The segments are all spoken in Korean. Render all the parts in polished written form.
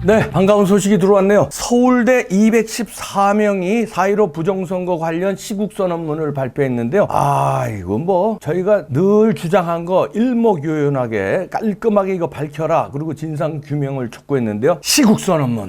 네, 반가운 소식이 들어왔네요. 서울대 214명이 4.15 부정선거 관련 시국선언문을 발표했는데요. 이건 뭐 저희가 늘 주장한 거 일목요연하게 깔끔하게 이거 밝혀라, 그리고 진상규명을 촉구했는데요. 시국선언문,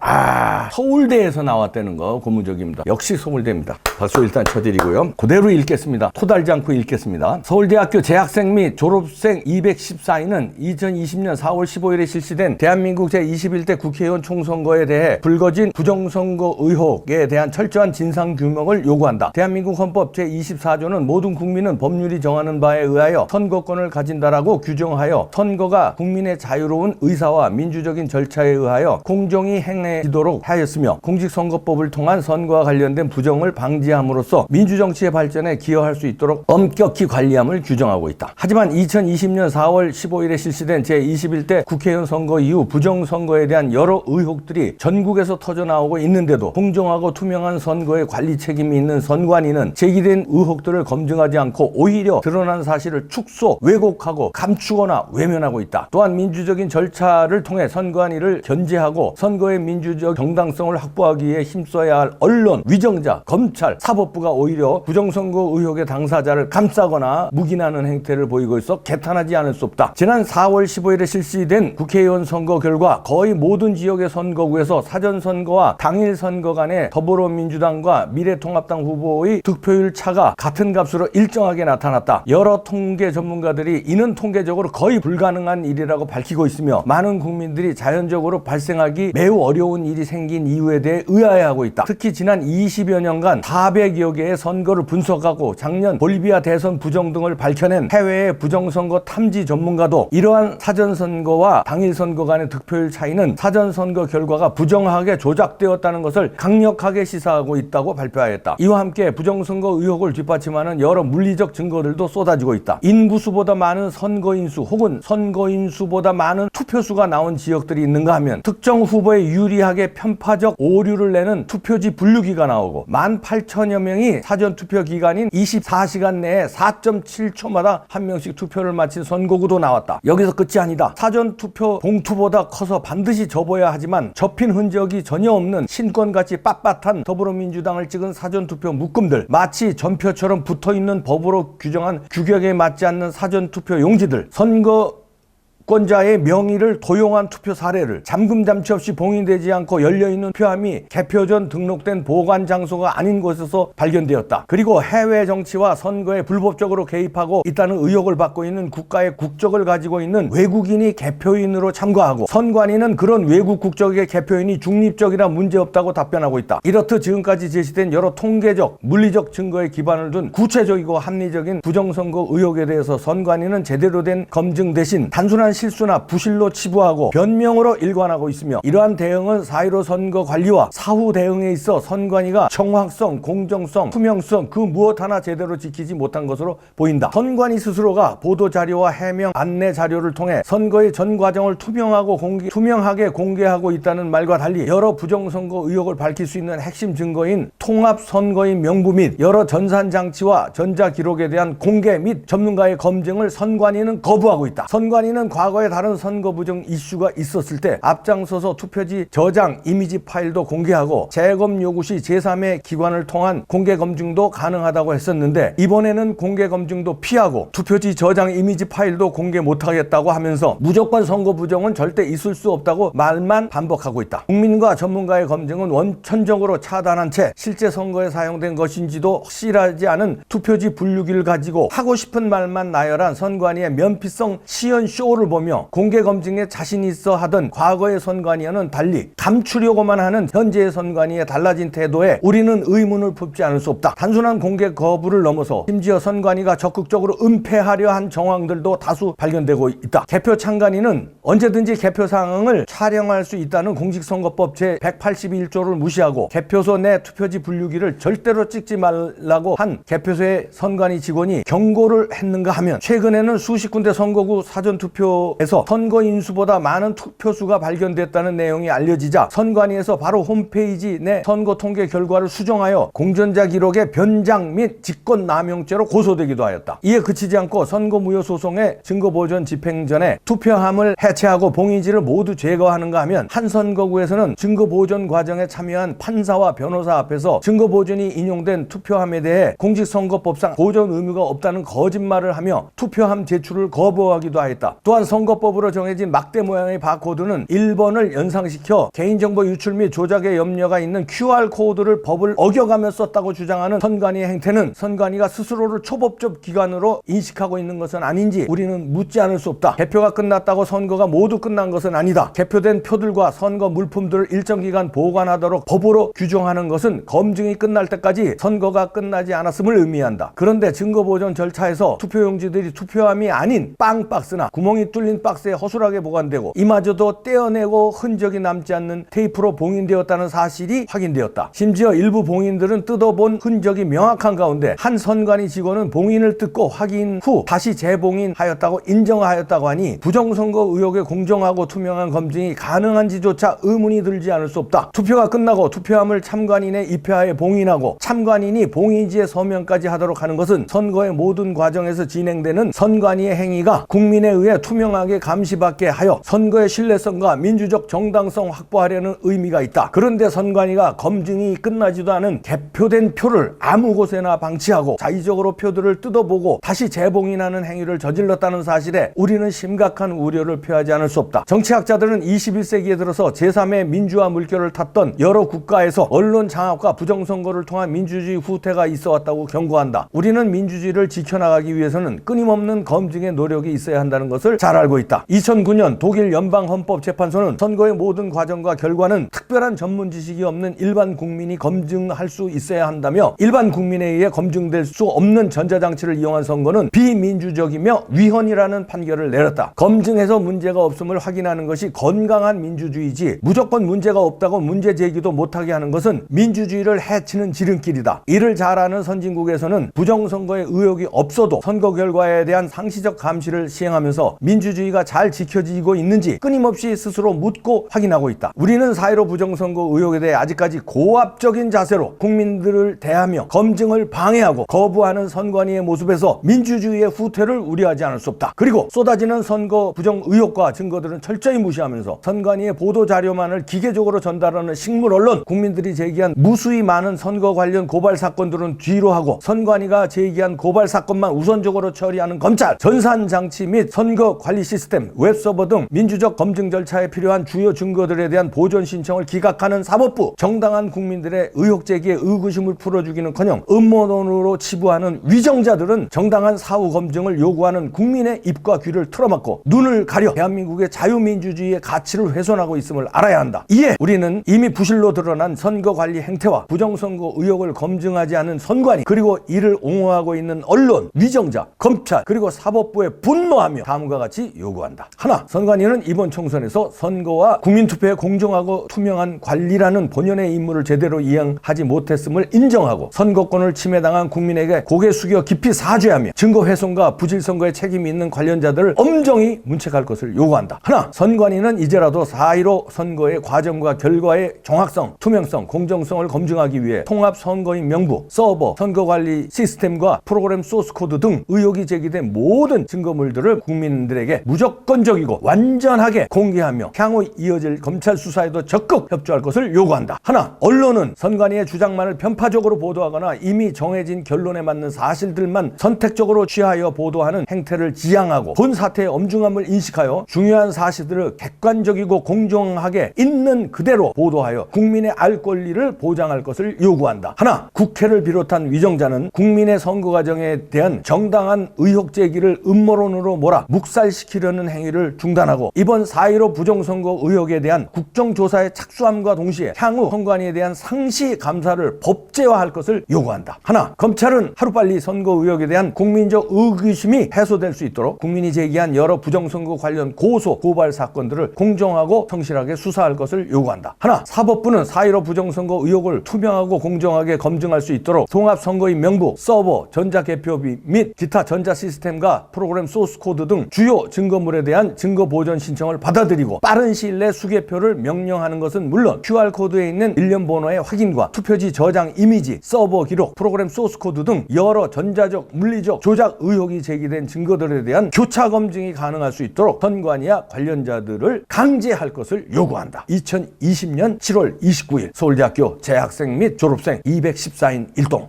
서울대에서 나왔다는 거 고무적입니다. 역시 서울대입니다. 박수 일단 쳐드리고요. 그대로 읽겠습니다. 토달지 않고 읽겠습니다. 서울대학교 재학생 및 졸업생 214인은 2020년 4월 15일에 실시된 대한민국 제21대 국회의원 총선거에 대해 불거진 부정선거 의혹에 대한 철저한 진상규명을 요구한다. 대한민국 헌법 제24조는 모든 국민은 법률이 정하는 바에 의하여 선거권을 가진다라고 규정하여 선거가 국민의 자유로운 의사와 민주적인 절차에 의하여 공정히 행해지도록 하였으며, 공직선거법을 통한 선거와 관련된 부정을 방지함으로써 민주정치의 발전에 기여할 수 있도록 엄격히 관리함을 규정하고 있다. 하지만 2020년 4월 15일에 실시된 제21대 국회의원 선거 이후 부정선거에 대한 여러 의혹들이 전국에서 터져나오고 있는데도 공정하고 투명한 선거에 관리 책임이 있는 선관위는 제기된 의혹들을 검증하지 않고 오히려 드러난 사실을 축소, 왜곡하고 감추거나 외면하고 있다. 또한 민주적인 절차를 통해 선관위를 견제하고 선거의 민주적 정당성을 확보하기 위해 힘써야 할 언론, 위정자, 검찰, 사법부가 오히려 부정선거 의혹의 당사자를 감싸거나 묵인하는 행태를 보이고 있어 개탄하지 않을 수 없다. 지난 4월 15일에 실시된 국회의원 선거 결과 거의 모든 지역의 선거구에서 사전선거와 당일선거 간에 더불어민주당과 미래통합당 후보의 득표율 차가 같은 값으로 일정하게 나타났다. 여러 통계 전문가들이 이는 통계적으로 거의 불가능한 일이라고 밝히고 있으며, 많은 국민들이 자연적으로 발생하기 매우 어려운 일이 생긴 이유에 대해 의아해하고 있다. 특히 지난 20여 년간 400여 개의 선거를 분석하고 작년 볼리비아 대선 부정 등을 밝혀낸 해외의 부정선거 탐지 전문가도 이러한 사전선거와 당일선거 간의 득표율 차이는 사전선거 결과가 부정하게 조작되었다는 것을 강력하게 시사하고 있다고 발표하였다. 이와 함께 부정선거 의혹을 뒷받침하는 여러 물리적 증거들도 쏟아지고 있다. 인구수보다 많은 선거인수 혹은 선거인수보다 많은 투표수가 나온 지역들이 있는가 하면 특정 후보에 유리하게 편파적 오류를 내는 투표지 분류기가 나오고 18,000여 명이 사전투표 기간인 24시간 내에 4.7초마다 한 명씩 투표를 마친 선거구도 나왔다. 여기서 끝이 아니다. 사전투표 봉투보다 커서 반드시 접어야 하지만 접힌 흔적이 전혀 없는 신권같이 빳빳한 더불어민주당을 찍은 사전투표 묶음들, 마치 전표처럼 붙어있는 법으로 규정한 규격에 맞지 않는 사전투표 용지들, 선거권자의 명의를 도용한 투표 사례를, 잠금 장치 없이 봉인되지 않고 열려있는 표함이 개표 전 등록된 보관 장소가 아닌 곳에서 발견되었다. 그리고 해외 정치와 선거에 불법적으로 개입하고 있다는 의혹을 받고 있는 국가의 국적을 가지고 있는 외국인이 개표인으로 참가하고, 선관위는 그런 외국 국적의 개표인이 중립적이라 문제없다고 답변하고 있다. 이렇듯 지금까지 제시된 여러 통계적, 물리적 증거에 기반을 둔 구체적이고 합리적인 부정선거 의혹에 대해서 선관위는 제대로 된 검증 대신 단순한 실수나 부실로 치부하고 변명으로 일관하고 있으며, 이러한 대응은 4.15 선거 관리와 사후 대응에 있어 선관위가 정확성, 공정성, 투명성 그 무엇 하나 제대로 지키지 못한 것으로 보인다. 선관위 스스로가 보도자료와 해명, 안내 자료를 통해 선거의 전 과정을 투명하게 공개하고 있다는 말과 달리 여러 부정선거 의혹을 밝힐 수 있는 핵심 증거인 통합선거인 명부 및 여러 전산장치와 전자기록에 대한 공개 및 전문가의 검증을 선관위는 거부하고 있다. 선관위는 과거에 다른 선거 부정 이슈가 있었을 때 앞장서서 투표지 저장 이미지 파일도 공개하고 재검 요구 시 제3의 기관을 통한 공개 검증도 가능하다고 했었는데, 이번에는 공개 검증도 피하고 투표지 저장 이미지 파일도 공개 못하겠다고 하면서 무조건 선거 부정은 절대 있을 수 없다고 말만 반복하고 있다. 국민과 전문가의 검증은 원천적으로 차단한 채 실제 선거에 사용된 것인지도 확실하지 않은 투표지 분류기를 가지고 하고 싶은 말만 나열한 선관위의 면피성 시연쇼를 보며 공개 검증에 자신 있어 하던 과거의 선관위와는 달리 감추려고만 하는 현재의 선관위의 달라진 태도에 우리는 의문을 품지 않을 수 없다. 단순한 공개 거부를 넘어서 심지어 선관위가 적극적으로 은폐하려 한 정황들도 다수 발견되고 있다. 개표 참관인은 언제든지 개표 상황을 촬영할 수 있다는 공직선거법 제181조를 무시하고 개표소 내 투표지 분류기를 절대로 찍지 말라고 한 개표소의 선관위 직원이 경고를 했는가 하면, 최근에는 수십 군데 선거구 사전투표 투표소에서 선거 인수보다 많은 투표수가 발견됐다는 내용이 알려지자 선관위에서 바로 홈페이지 내 선거 통계 결과를 수정하여 공전자 기록의 변장 및 직권남용죄로 고소되기도 하였다. 이에 그치지 않고 선거무효소송의 증거보존 집행 전에 투표함을 해체하고 봉인지를 모두 제거하는가 하면 한 선거구에서는 증거보존 과정에 참여한 판사와 변호사 앞에서 증거보존이 인용된 투표함에 대해 공직선거법상 보존 의무가 없다는 거짓말을 하며 투표함 제출을 거부하기도 하였다. 또한 선거법으로 정해진 막대 모양의 바코드는 1번을 연상시켜 개인정보 유출 및 조작의 염려가 있는 QR코드를 법을 어겨가며 썼다고 주장하는 선관위의 행태는 선관위가 스스로를 초법적 기관으로 인식하고 있는 것은 아닌지 우리는 묻지 않을 수 없다. 개표가 끝났다고 선거가 모두 끝난 것은 아니다. 개표된 표들과 선거 물품들을 일정 기간 보관하도록 법으로 규정하는 것은 검증이 끝날 때까지 선거가 끝나지 않았음을 의미한다. 그런데 증거보존 절차에서 투표용지들이 투표함이 아닌 빵박스나 구멍이 뚫린 박스에 허술하게 보관되고 이마저도 떼어내고 흔적이 남지 않는 테이프로 봉인되었다는 사실이 확인되었다. 심지어 일부 봉인들은 뜯어본 흔적이 명확한 가운데 한 선관위 직원은 봉인을 뜯고 확인 후 다시 재봉인하였다고 인정하였다고 하니 부정선거 의혹의 공정하고 투명한 검증이 가능한지조차 의문이 들지 않을 수 없다. 투표가 끝나고 투표함을 참관인의 입회하에 봉인하고 참관인이 봉인지에 서명까지 하도록 하는 것은 선거의 모든 과정에서 진행되는 선관위의 행위가 국민에 의해 투명하게 감시받게 하여 선거의 신뢰성과 민주적 정당성 확보하려는 의미가 있다. 그런데 선관위가 검증이 끝나지도 않은 개표된 표를 아무 곳에나 방치하고 자의적으로 표들을 뜯어보고 다시 재봉인하는 행위를 저질렀다는 사실에 우리는 심각한 우려를 표하지 않을 수 없다. 정치학자들은 21세기에 들어서 제3의 민주화 물결을 탔던 여러 국가에서 언론 장악과 부정선거를 통한 민주주의 후퇴가 있어 왔다고 경고한다. 우리는 민주주의를 지켜나가기 위해서는 끊임없는 검증의 노력이 있어야 한다는 것을 잘 알고 있다. 2009년 독일 연방헌법재판소는 선거의 모든 과정과 결과는 특별한 전문 지식이 없는 일반 국민이 검증할 수 있어야 한다며 일반 국민에 의해 검증될 수 없는 전자장치를 이용한 선거는 비민주적이며 위헌이라는 판결을 내렸다. 검증해서 문제가 없음을 확인하는 것이 건강한 민주주의지 무조건 문제가 없다고 문제 제기도 못하게 하는 것은 민주주의를 해치는 지름길이다. 이를 잘 아는 선진국에서는 부정선거의 의혹이 없어도 선거 결과에 대한 상시적 감시를 시행하면서 민주주의가 잘 지켜지고 있는지 끊임없이 스스로 묻고 확인하고 있다. 우리는 4.15 부정선거 의혹에 대해 아직까지 고압적인 자세로 국민들을 대하며 검증을 방해하고 거부하는 선관위의 모습에서 민주주의의 후퇴를 우려하지 않을 수 없다. 그리고 쏟아지는 선거 부정 의혹과 증거들은 철저히 무시하면서 선관위의 보도자료만을 기계적으로 전달하는 식물 언론, 국민들이 제기한 무수히 많은 선거 관련 고발 사건들은 뒤로 하고 선관위가 제기한 고발 사건만 우선적으로 처리하는 검찰, 전산장치 및 선거 관리 시스템, 웹서버 등 민주적 검증 절차에 필요한 주요 증거들에 대한 보존 신청을 기각하는 사법부, 정당한 국민들의 의혹 제기에 의구심을 풀어주기는커녕 음모론으로 치부하는 위정자들은 정당한 사후 검증을 요구하는 국민의 입과 귀를 틀어막고 눈을 가려 대한민국의 자유민주주의의 가치를 훼손하고 있음을 알아야 한다. 이에 우리는 이미 부실로 드러난 선거관리 행태와 부정선거 의혹을 검증하지 않은 선관위, 그리고 이를 옹호하고 있는 언론, 위정자, 검찰, 그리고 사법부에 분노하며 다음과 같이 요구한다. 하나, 선관위는 이번 총선에서 선거와 국민투표의 공정하고 투명한 관리라는 본연의 임무를 제대로 이행하지 못했음을 인정하고 선거권을 침해당한 국민에게 고개 숙여 깊이 사죄하며 증거훼손과 부실선거에 책임이 있는 관련자들을 엄정히 문책할 것을 요구한다. 하나, 선관위는 이제라도 4.15 선거의 과정과 결과의 정확성, 투명성, 공정성을 검증하기 위해 통합선거인 명부, 서버, 선거관리 시스템과 프로그램 소스코드 등 의혹이 제기된 모든 증거물들을 국민들에게 무조건적이고 완전하게 공개하며 향후 이어질 검찰 수사에도 적극 협조할 것을 요구한다. 하나, 언론은 선관위의 주장만을 편파적으로 보도하거나 이미 정해진 결론에 맞는 사실들만 선택적으로 취하여 보도하는 행태를 지양하고 본 사태의 엄중함을 인식하여 중요한 사실들을 객관적이고 공정하게 있는 그대로 보도하여 국민의 알 권리를 보장할 것을 요구한다. 하나, 국회를 비롯한 위정자는 국민의 선거 과정에 대한 정당한 의혹 제기를 음모론으로 몰아 묵살시키려는 행위를 중단하고 이번 4.15 부정선거 의혹에 대한 국정조사에 착수함과 동시에 향후 선관위에 대한 상시 감사를 법제화할 것을 요구한다. 하나, 검찰은 하루빨리 선거 의혹에 대한 국민적 의구심이 해소될 수 있도록 국민이 제기한 여러 부정선거 관련 고소, 고발 사건들을 공정하고 성실하게 수사할 것을 요구한다. 하나, 사법부는 4.15 부정선거 의혹을 투명하고 공정하게 검증할 수 있도록 통합선거인 명부, 서버, 전자개표비 및 기타 전자시스템과 프로그램 소스코드 등 주요 후보 증거물에 대한 증거 보전 신청을 받아들이고 빠른 시일 내 수개표를 명령하는 것은 물론 QR코드에 있는 일련 번호의 확인과 투표지 저장 이미지, 서버 기록, 프로그램 소스코드 등 여러 전자적, 물리적 조작 의혹이 제기된 증거들에 대한 교차 검증이 가능할 수 있도록 선관위와 관련자들을 강제할 것을 요구한다. 2020년 7월 29일 서울대학교 재학생 및 졸업생 214인 일동.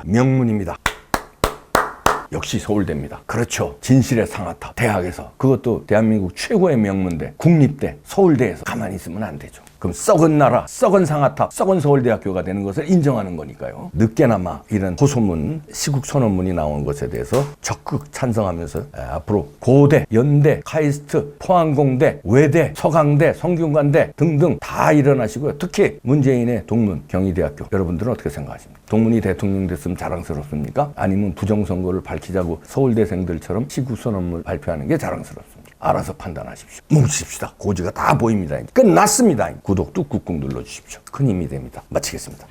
명문입니다. 역시 서울대입니다. 그렇죠. 진실의 상아탑. 대학에서. 그것도 대한민국 최고의 명문대, 국립대, 서울대에서 가만히 있으면 안 되죠. 그럼 썩은 나라, 썩은 상아탑, 썩은 서울대학교가 되는 것을 인정하는 거니까요. 늦게나마 이런 호소문, 시국 선언문이 나온 것에 대해서 적극 찬성하면서 앞으로 고대, 연대, 카이스트, 포항공대, 외대, 서강대, 성균관대 등등 다 일어나시고요. 특히 문재인의 동문, 경희대학교. 여러분들은 어떻게 생각하십니까? 동문이 대통령 됐으면 자랑스럽습니까? 아니면 부정선거를 밝히자고 서울대생들처럼 시국 선언문 발표하는 게 자랑스럽습니까? 알아서 판단하십시오. 뭉칩시다. 고지가 다 보입니다. 끝났습니다. 구독도 꾹꾹 눌러주십시오. 큰 힘이 됩니다. 마치겠습니다.